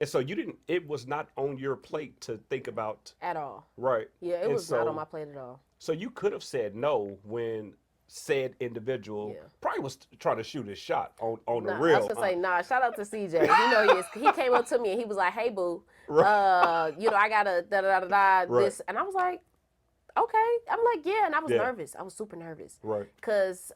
And so you didn't. It was not on your plate to think about. at all. Right. Yeah, it And was not on so my plate at all. so you could have said no when said individual Yeah. probably was trying to shoot his shot on the Nah, I was real, gonna huh? say nah. Shout out to CJ. He know he is. He came up to me and he was like, "Hey, boo, Right. I gotta da da da da Right. this," and I was like, "Okay." I'm like, "Yeah," and I was Yeah. nervous. I was super nervous Right. because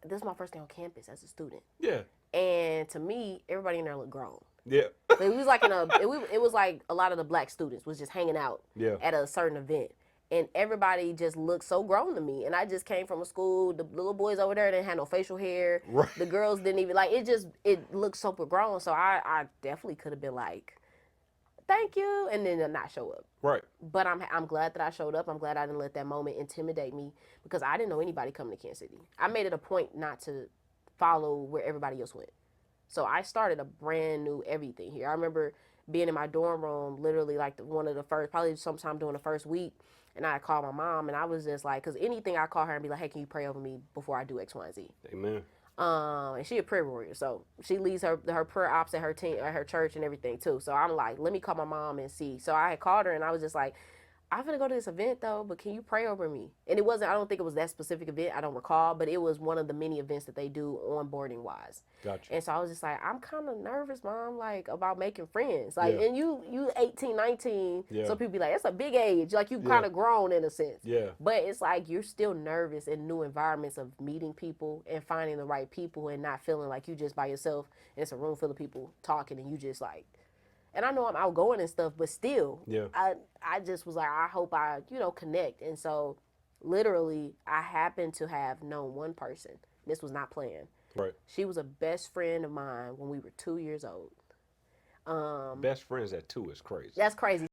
this is my first day on campus as a student, Yeah. and to me, everybody in there looked grown. Yeah. It was like it was like a lot of the black students was just hanging out Yeah. at a certain event. And everybody just looked so grown to me. And I just came from a school, the little boys over there didn't have no facial hair. Right. The girls didn't even like it looked super grown. So I definitely could have been like, thank you, and then not show up. Right. But I'm glad that I showed up. I'm glad I didn't let that moment intimidate me because I didn't know anybody coming to Kansas City. I made it a point not to follow where everybody else went. So I started a brand new everything here. I remember being in my dorm room, literally like one of the first, probably sometime during the first week, and I called my mom, and I was just like, because anything I call her and be like, hey, can you pray over me before I do X, Y, and Z? Amen. And she a prayer warrior, so she leads her prayer ops at her team, at her church and everything too. So I'm like, let me call my mom and see. So I had called her, and I was just like, I'm gonna go to this event though, but can you pray over me? And it wasn't. I don't think it was that specific event. I don't recall, but it was one of the many events that they do onboarding wise. Gotcha. And so I was just like, I'm kind of nervous, mom, like about making friends. Like, Yeah. and you 18, 19. Yeah. So people be like, that's a big age. Like you Yeah. kind of grown in a sense. Yeah. But it's like you're still nervous in new environments of meeting people and finding the right people and not feeling like you just by yourself and it's a room full of people talking and you just like, and I know I'm outgoing and stuff, but still, Yeah. I just was like, I hope I, connect. And so literally I happened to have known one person. This was not planned. Right. She was a best friend of mine when we were 2 years old. Best friends at 2 is crazy. That's crazy.